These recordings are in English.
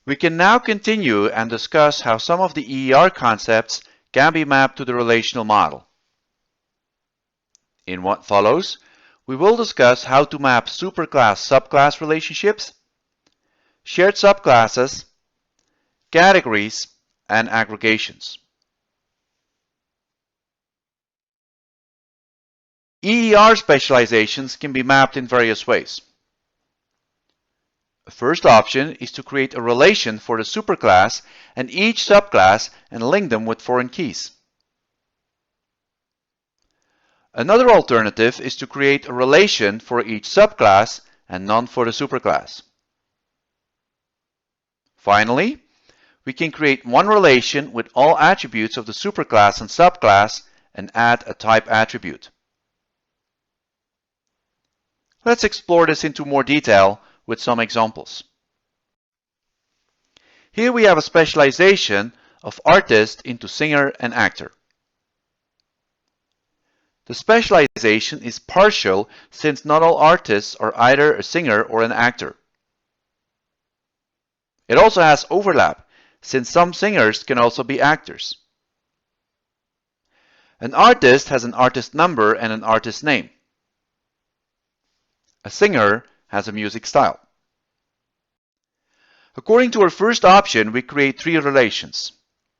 We can now continue and discuss how some of the EER concepts can be mapped to the relational model. In what follows, we will discuss how to map superclass-subclass relationships, shared subclasses, categories, and aggregations. EER specializations can be mapped in various ways. The first option is to create a relation for the superclass and each subclass and link them with foreign keys. Another alternative is to create a relation for each subclass and none for the superclass. Finally, we can create one relation with all attributes of the superclass and subclass and add a type attribute. Let's explore this into more detail with some examples. Here we have a specialization of artist into singer and actor. The specialization is partial since not all artists are either a singer or an actor. It also has overlap since some singers can also be actors. An artist has an artist number and an artist name. A singer has a music style. According to our first option, we create three relations,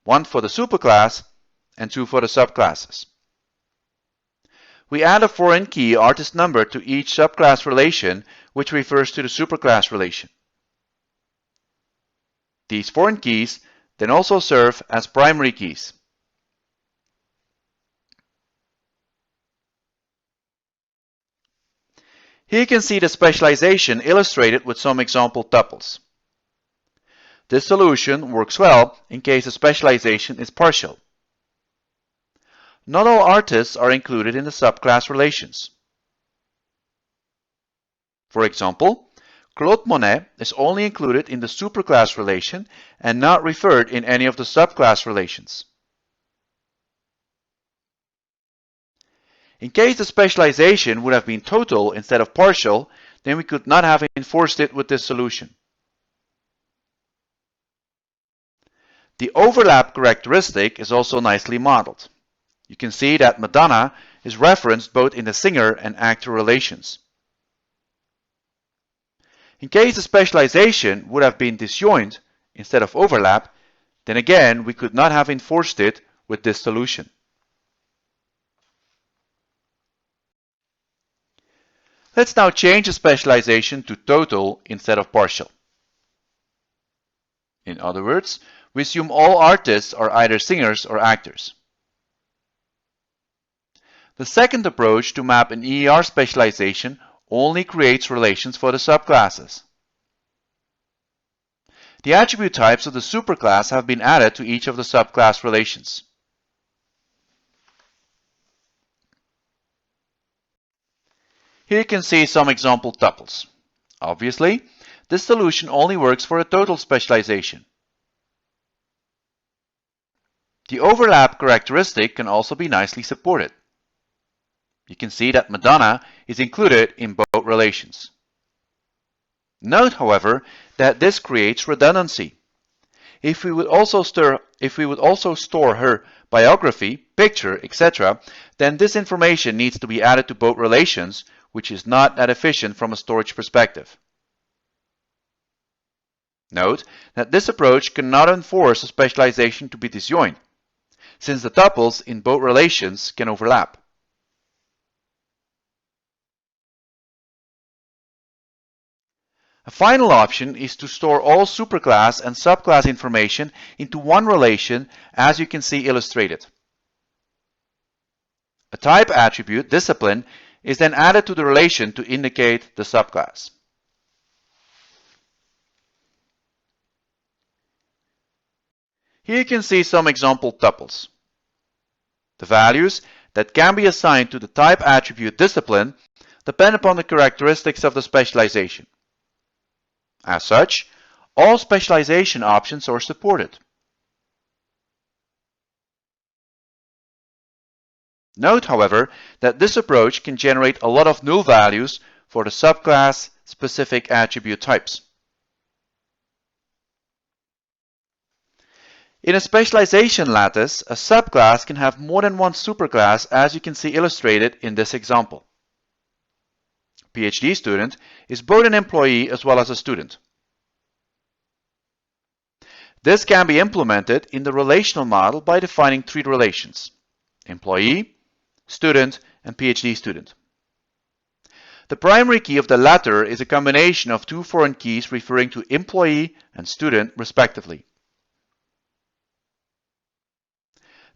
one for the superclass and two for the subclasses. We add a foreign key artist number to each subclass relation, which refers to the superclass relation. These foreign keys then also serve as primary keys. Here you can see the specialization illustrated with some example tuples. This solution works well in case the specialization is partial. Not all artists are included in the subclass relations. For example, Claude Monet is only included in the superclass relation and not referred in any of the subclass relations. In case the specialization would have been total instead of partial, then we could not have enforced it with this solution. The overlap characteristic is also nicely modeled. You can see that Madonna is referenced both in the singer and actor relations. In case the specialization would have been disjoint instead of overlap, then again we could not have enforced it with this solution. Let's now change the specialization to total instead of partial. In other words, we assume all artists are either singers or actors. The second approach to map an EER specialization only creates relations for the subclasses. The attribute types of the superclass have been added to each of the subclass relations. Here you can see some example tuples. Obviously, this solution only works for a total specialization. The overlap characteristic can also be nicely supported. You can see that Madonna is included in both relations. Note, however, that this creates redundancy. If we would also store her biography, picture, etc., then this information needs to be added to both relations, which is not that efficient from a storage perspective. Note that this approach cannot enforce a specialization to be disjoint, since the tuples in both relations can overlap. A final option is to store all superclass and subclass information into one relation, as you can see illustrated. A type attribute, discipline, is then added to the relation to indicate the subclass. Here you can see some example tuples. The values that can be assigned to the type attribute discipline depend upon the characteristics of the specialization. As such, all specialization options are supported. Note, however, that this approach can generate a lot of null values for the subclass-specific attribute types. In a specialization lattice, a subclass can have more than one superclass, as you can see illustrated in this example. PhD student is both an employee as well as a student. This can be implemented in the relational model by defining three relations: employee, student, and PhD student. The primary key of the latter is a combination of two foreign keys referring to employee and student respectively.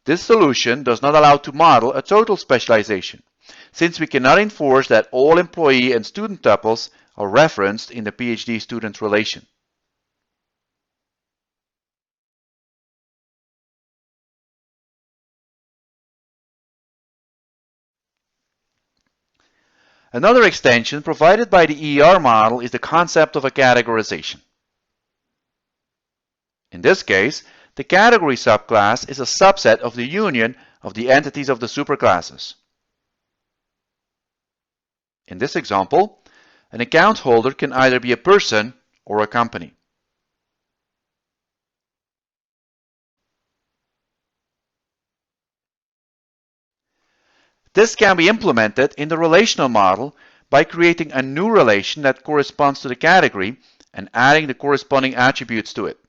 This solution does not allow to model a total specialization, since we cannot enforce that all employee and student tuples are referenced in the PhD student relation. Another extension provided by the ER model is the concept of a categorization. In this case, the category subclass is a subset of the union of the entities of the superclasses. In this example, an account holder can either be a person or a company. This can be implemented in the relational model by creating a new relation that corresponds to the category and adding the corresponding attributes to it.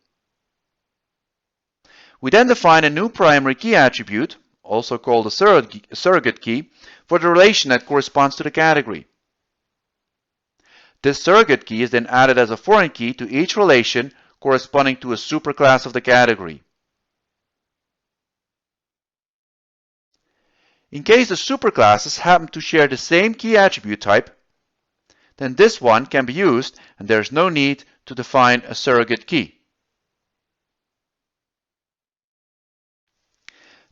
We then define a new primary key attribute, also called a surrogate key, for the relation that corresponds to the category. This surrogate key is then added as a foreign key to each relation corresponding to a superclass of the category. In case the superclasses happen to share the same key attribute type, then this one can be used and there is no need to define a surrogate key.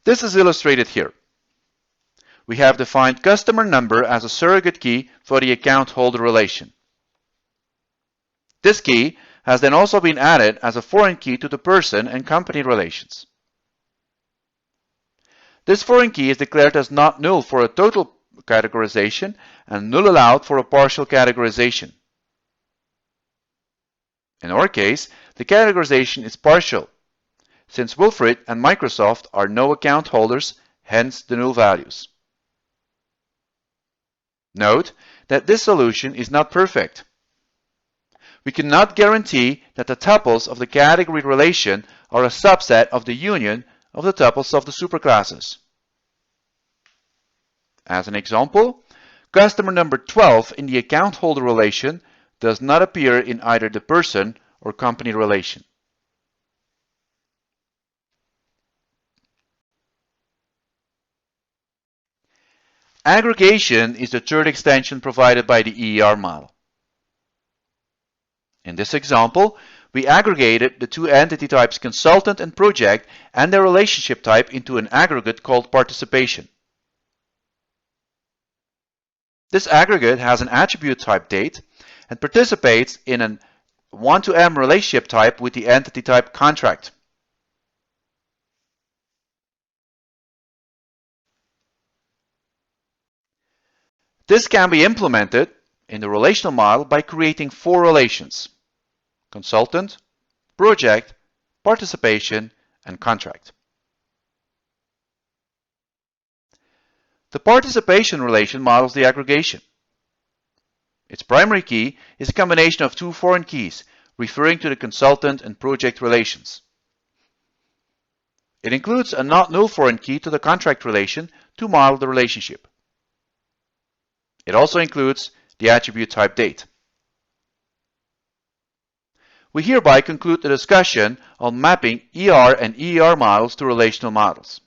This is illustrated here. We have defined customer number as a surrogate key for the account holder relation. This key has then also been added as a foreign key to the person and company relations. This foreign key is declared as not null for a total categorization and null allowed for a partial categorization. In our case, the categorization is partial, since Wilfried and Microsoft are no account holders, hence the null values. Note that this solution is not perfect. We cannot guarantee that the tuples of the category relation are a subset of the union of the tuples of the superclasses. As an example, customer number 12 in the account holder relation does not appear in either the person or company relation. Aggregation is the third extension provided by the ER model. In this example, we aggregated the two entity types consultant and project and their relationship type into an aggregate called participation. This aggregate has an attribute type date and participates in an 1-to-m relationship type with the entity type contract. This can be implemented in the relational model by creating four relations: consultant, project, participation, and contract. The participation relation models the aggregation. Its primary key is a combination of two foreign keys referring to the consultant and project relations. It includes a not null foreign key to the contract relation to model the relationship. It also includes the attribute type date. We hereby conclude the discussion on mapping ER and ER models to relational models.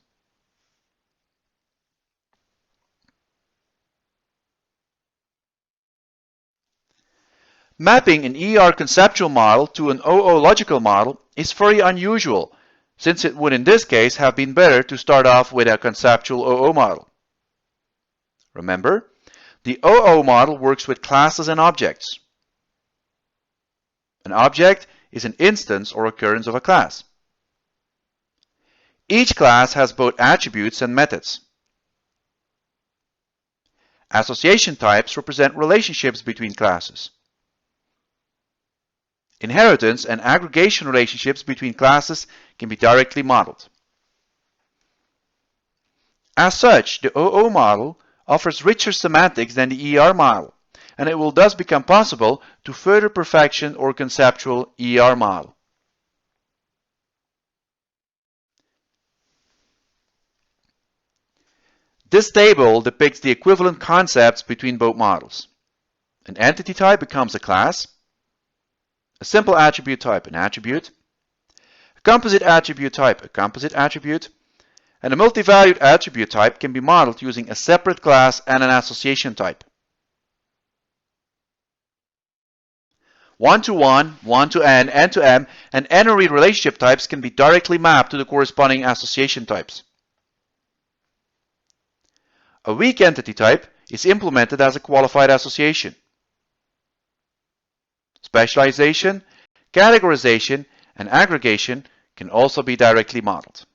Mapping an ER conceptual model to an OO logical model is very unusual, since it would in this case have been better to start off with a conceptual OO model. Remember, the OO model works with classes and objects. An object is an instance or occurrence of a class. Each class has both attributes and methods. Association types represent relationships between classes. Inheritance and aggregation relationships between classes can be directly modeled. As such, the OO model offers richer semantics than the ER model, and it will thus become possible to further perfection or conceptual ER model. This table depicts the equivalent concepts between both models. An entity type becomes a class, a simple attribute type an attribute, a composite attribute type a composite attribute, and a multi-valued attribute type can be modeled using a separate class and an association type. One-to-one, one-to-n, n-to-m, and n-ary relationship types can be directly mapped to the corresponding association types. A weak entity type is implemented as a qualified association. Specialization, categorization, and aggregation can also be directly modeled.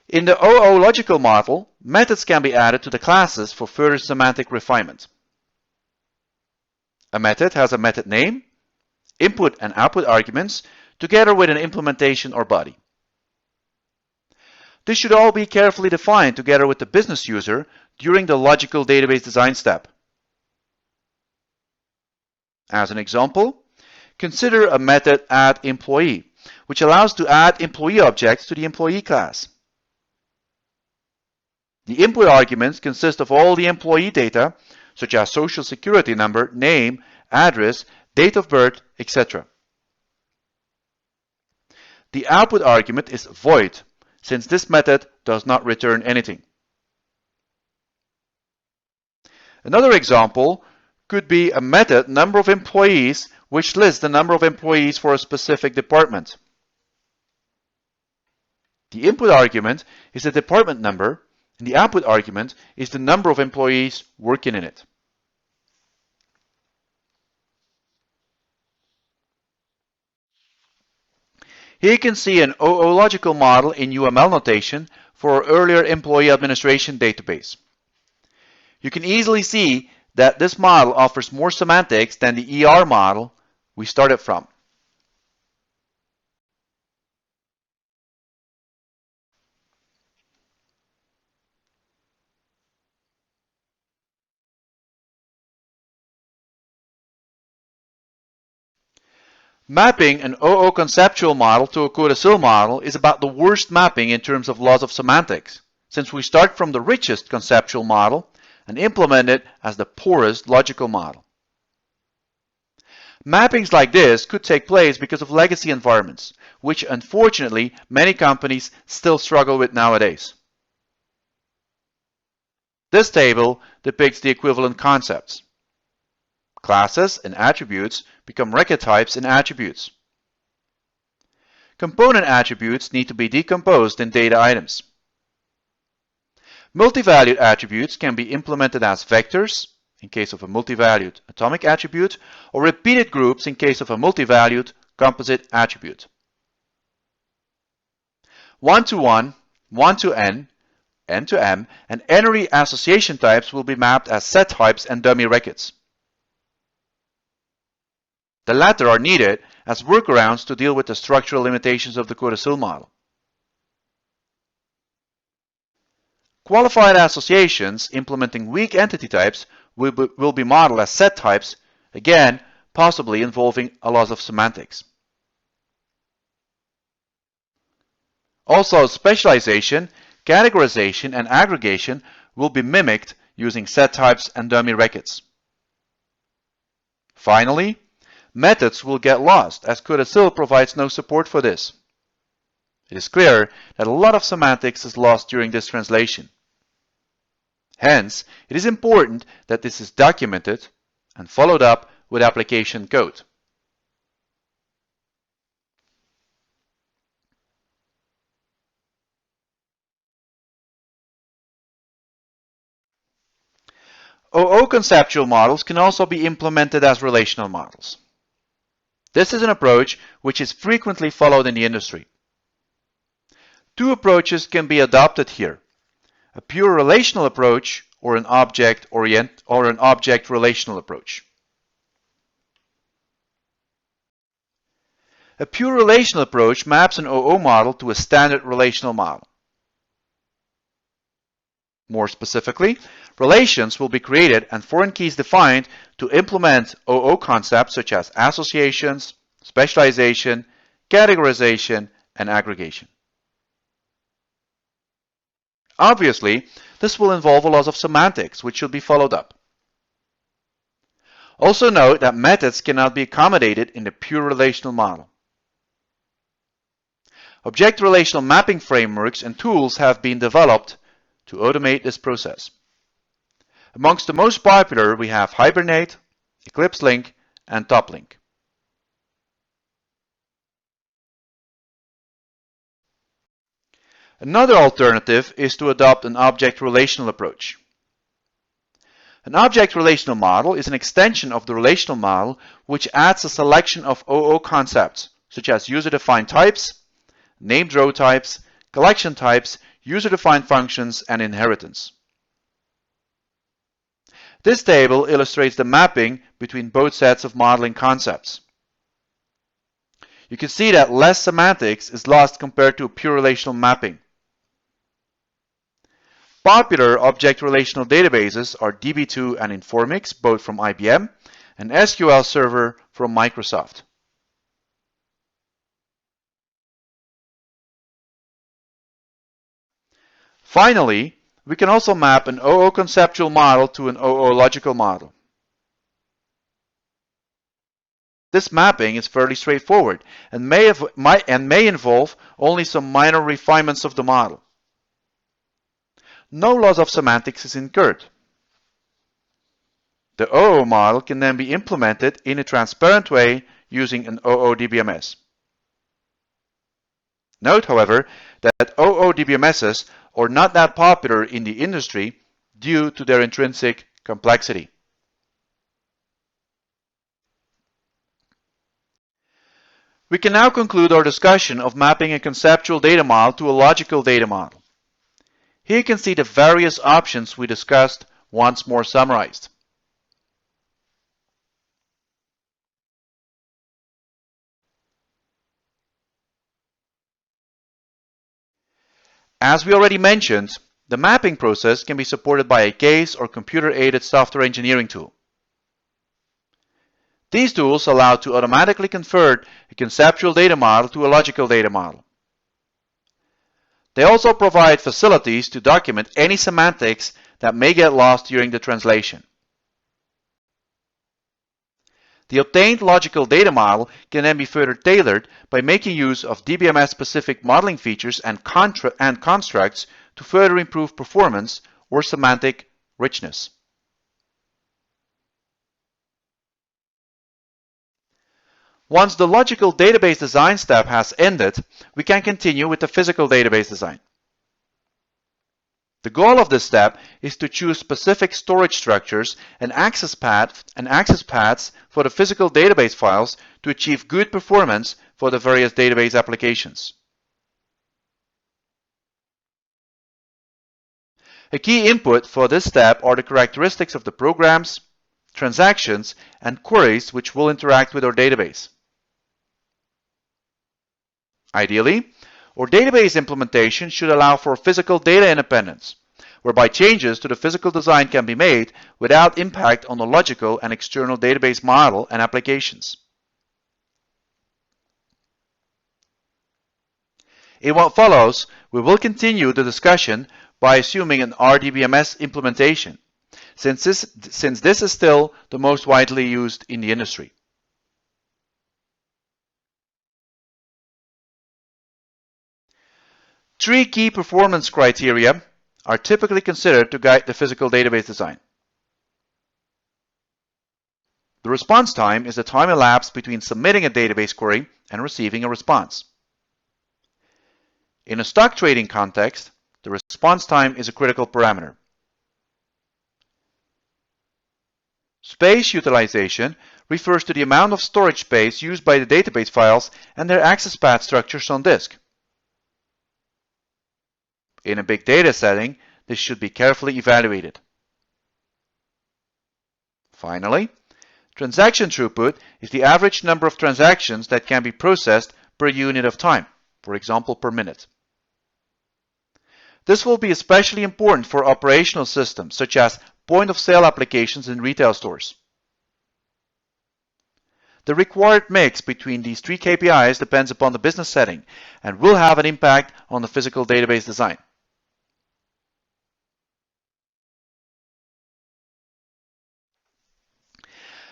In the OO logical model, methods can be added to the classes for further semantic refinement. A method has a method name, input and output arguments, together with an implementation or body. This should all be carefully defined together with the business user during the logical database design step. As an example, consider a method addEmployee, which allows to add employee objects to the employee class. The input arguments consist of all the employee data, such as social security number, name, address, date of birth, etc. The output argument is void, since this method does not return anything. Another example could be a method number of employees, which lists the number of employees for a specific department. The input argument is the department number, and the output argument is the number of employees working in it. Here you can see an OO logical model in UML notation for our earlier employee administration database. You can easily see that this model offers more semantics than the ER model we started from. Mapping an OO conceptual model to a CODASYL model is about the worst mapping in terms of loss of semantics, since we start from the richest conceptual model and implement it as the poorest logical model. Mappings like this could take place because of legacy environments, which unfortunately many companies still struggle with nowadays. This table depicts the equivalent concepts. Classes and attributes become record types and attributes. Component attributes need to be decomposed in data items. Multi-valued attributes can be implemented as vectors, in case of a multi-valued atomic attribute, or repeated groups in case of a multi-valued composite attribute. One-to-one, one-to-n, n-to-m, and n-ary association types will be mapped as set types and dummy records. The latter are needed as workarounds to deal with the structural limitations of the CODASYL model. Qualified associations implementing weak entity types will be modeled as set types, again, possibly involving a loss of semantics. Also, specialization, categorization, and aggregation will be mimicked using set types and dummy records. Finally, methods will get lost as CODASYL provides no support for this. It is clear that a lot of semantics is lost during this translation. Hence, it is important that this is documented and followed up with application code. OO conceptual models can also be implemented as relational models. This is an approach which is frequently followed in the industry. Two approaches can be adopted here: a pure relational approach or an object relational approach. A pure relational approach maps an OO model to a standard relational model. More specifically, relations will be created and foreign keys defined to implement OO concepts such as associations, specialization, categorization, and aggregation. Obviously, this will involve a lot of semantics, which should be followed up. Also note that methods cannot be accommodated in the pure relational model. Object relational mapping frameworks and tools have been developed to automate this process. Amongst the most popular, we have Hibernate, Eclipse Link, and TopLink. Another alternative is to adopt an object relational approach. An object relational model is an extension of the relational model which adds a selection of OO concepts, such as user-defined types, named row types, collection types, user-defined functions, and inheritance. This table illustrates the mapping between both sets of modeling concepts. You can see that less semantics is lost compared to a pure relational mapping. Popular object relational databases are DB2 and Informix, both from IBM, and SQL Server from Microsoft. Finally, we can also map an OO conceptual model to an OO logical model. This mapping is fairly straightforward and may involve only some minor refinements of the model. No loss of semantics is incurred. The OO model can then be implemented in a transparent way using an ODBMS. Note, however, that ODBMSs are not that popular in the industry due to their intrinsic complexity. We can now conclude our discussion of mapping a conceptual data model to a logical data model. Here you can see the various options we discussed once more summarized. As we already mentioned, the mapping process can be supported by a case or computer-aided software engineering tool. These tools allow to automatically convert a conceptual data model to a logical data model. They also provide facilities to document any semantics that may get lost during the translation. The obtained logical data model can then be further tailored by making use of DBMS-specific modeling features and constructs to further improve performance or semantic richness. Once the logical database design step has ended, we can continue with the physical database design. The goal of this step is to choose specific storage structures and access paths for the physical database files to achieve good performance for the various database applications. A key input for this step are the characteristics of the programs, transactions, and queries which will interact with our database. Ideally, our database implementation should allow for physical data independence, whereby changes to the physical design can be made without impact on the logical and external database model and applications. In what follows, we will continue the discussion by assuming an RDBMS implementation, since this is still the most widely used in the industry. Three key performance criteria are typically considered to guide the physical database design. The response time is the time elapsed between submitting a database query and receiving a response. In a stock trading context, the response time is a critical parameter. Space utilization refers to the amount of storage space used by the database files and their access path structures on disk. In a big data setting, this should be carefully evaluated. Finally, transaction throughput is the average number of transactions that can be processed per unit of time, for example, per minute. This will be especially important for operational systems such as point-of-sale applications in retail stores. The required mix between these three KPIs depends upon the business setting and will have an impact on the physical database design.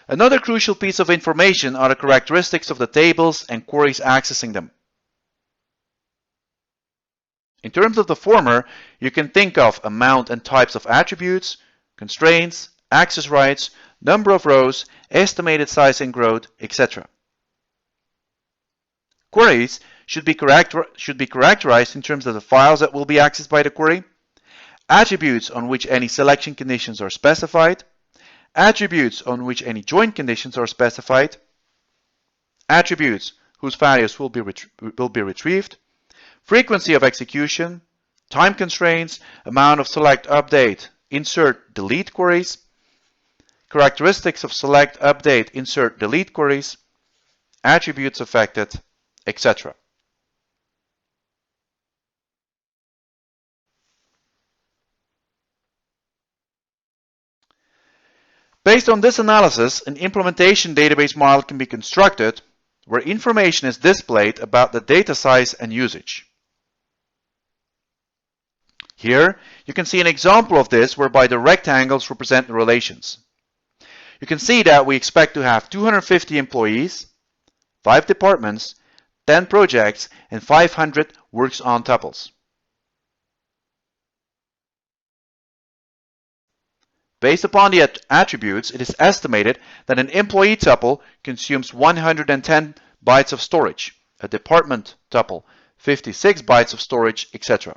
Another crucial piece of information are the characteristics of the tables and queries accessing them. In terms of the former, you can think of amount and types of attributes, constraints, access rights, number of rows, estimated size and growth, etc. Queries should be characterized in terms of the files that will be accessed by the query, attributes on which any selection conditions are specified, attributes on which any join conditions are specified, attributes whose values will be retrieved, frequency of execution, time constraints, amount of select, update, insert, delete queries, characteristics of select, update, insert, delete queries, attributes affected, etc. Based on this analysis, an implementation database model can be constructed where information is displayed about the data size and usage. Here, you can see an example of this whereby the rectangles represent the relations. You can see that we expect to have 250 employees, 5 departments, 10 projects, and 500 works on tuples. Based upon the attributes, it is estimated that an employee tuple consumes 110 bytes of storage, a department tuple 56 bytes of storage, etc.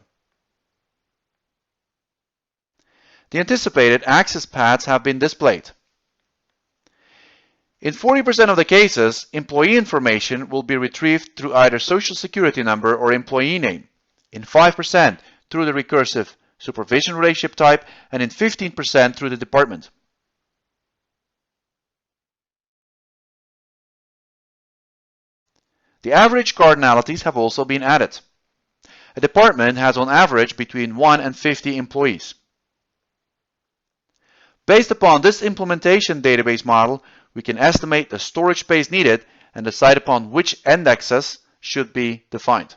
The anticipated access paths have been displayed. In 40% of the cases, employee information will be retrieved through either social security number or employee name, in 5% through the recursive supervision relationship type, and in 15% through the department. The average cardinalities have also been added. A department has on average between 1 and 50 employees. Based upon this implementation database model, we can estimate the storage space needed and decide upon which indexes should be defined.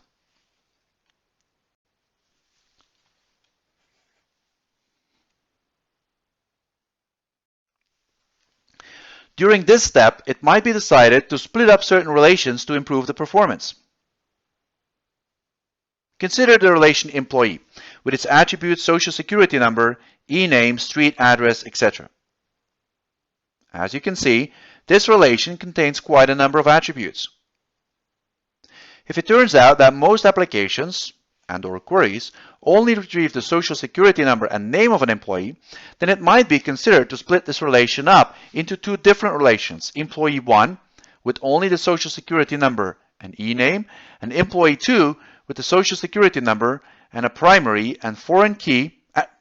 During this step, it might be decided to split up certain relations to improve the performance. Consider the relation employee, with its attributes social security number, e-name, street address, etc. As you can see, this relation contains quite a number of attributes. If it turns out that most applications and/or queries only retrieve the social security number and name of an employee, then it might be considered to split this relation up into two different relations, employee 1 with only the social security number and e-name, and employee 2 with the social security number and a primary and foreign key,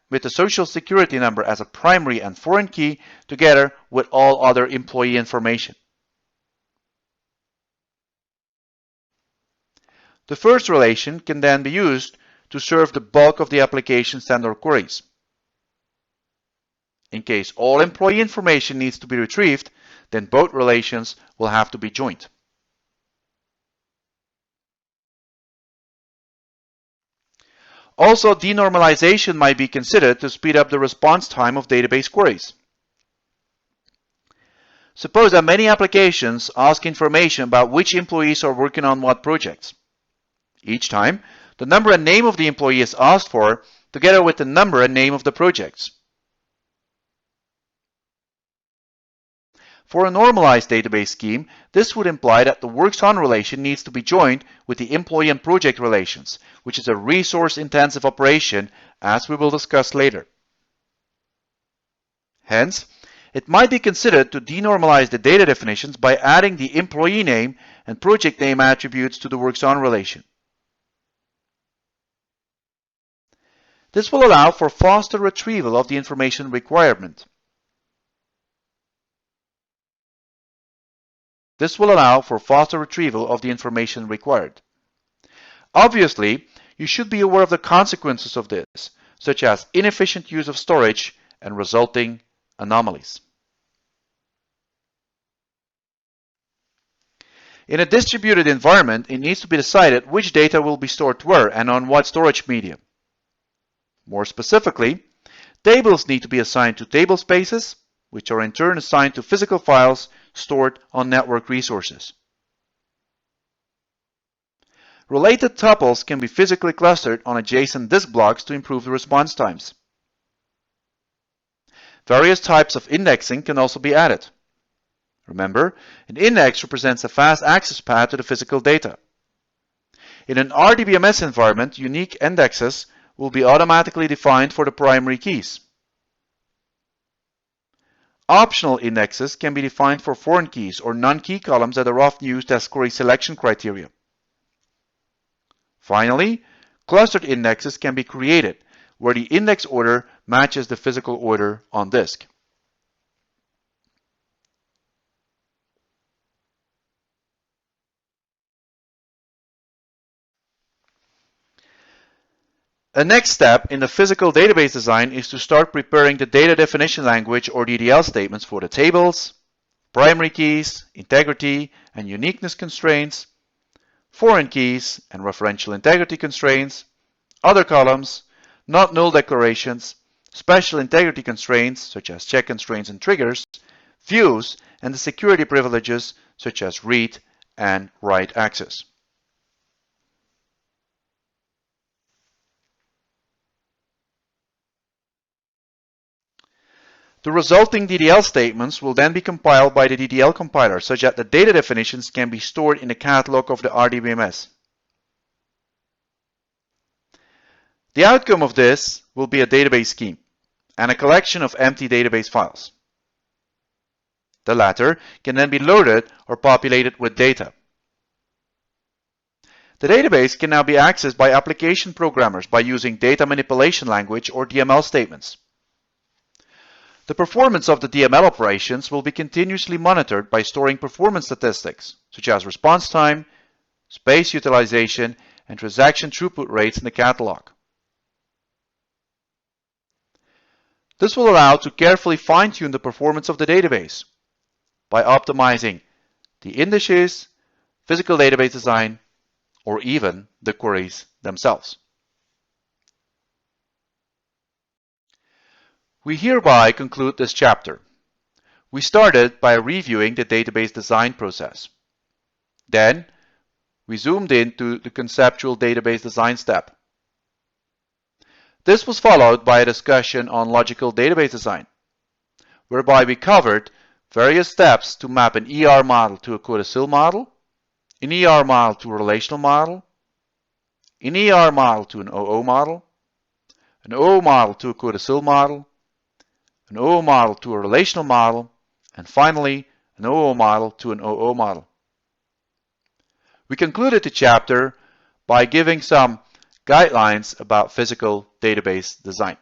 with the social security number as a primary and foreign key together with all other employee information. The first relation can then be used to serve the bulk of the application standard queries. In case all employee information needs to be retrieved, then both relations will have to be joined. Also, denormalization might be considered to speed up the response time of database queries. Suppose that many applications ask information about which employees are working on what projects. Each time, the number and name of the employee is asked for, together with the number and name of the projects. For a normalized database scheme, this would imply that the works on relation needs to be joined with the employee and project relations, which is a resource-intensive operation, as we will discuss later. Hence, it might be considered to denormalize the data definitions by adding the employee name and project name attributes to the works on relation. This will allow for faster retrieval of the information requirement. This will allow for faster retrieval of the information required. Obviously, you should be aware of the consequences of this, such as inefficient use of storage and resulting anomalies. In a distributed environment, it needs to be decided which data will be stored where and on what storage medium. More specifically, tables need to be assigned to table spaces, which are in turn assigned to physical files stored on network resources. Related tuples can be physically clustered on adjacent disk blocks to improve the response times. Various types of indexing can also be added. Remember, an index represents a fast access path to the physical data. In an RDBMS environment, unique indexes will be automatically defined for the primary keys. Optional indexes can be defined for foreign keys or non-key columns that are often used as query selection criteria. Finally, clustered indexes can be created where the index order matches the physical order on disk. A next step in the physical database design is to start preparing the data definition language or DDL statements for the tables, primary keys, integrity and uniqueness constraints, foreign keys and referential integrity constraints, other columns, not null declarations, special integrity constraints such as check constraints and triggers, views, and the security privileges such as read and write access. The resulting DDL statements will then be compiled by the DDL compiler such that the data definitions can be stored in the catalog of the RDBMS. The outcome of this will be a database scheme and a collection of empty database files. The latter can then be loaded or populated with data. The database can now be accessed by application programmers by using data manipulation language or DML statements. The performance of the DML operations will be continuously monitored by storing performance statistics, such as response time, space utilization, and transaction throughput rates in the catalog. This will allow to carefully fine-tune the performance of the database by optimizing the indices, physical database design, or even the queries themselves. We hereby conclude this chapter. We started by reviewing the database design process. Then, we zoomed into the conceptual database design step. This was followed by a discussion on logical database design, whereby we covered various steps to map an ER model to a CODASYL model, an ER model to a relational model, an ER model to an OO model, an OO model to a CODASYL model, an OO model to a relational model, and finally, an OO model to an OO model. We concluded the chapter by giving some guidelines about physical database design.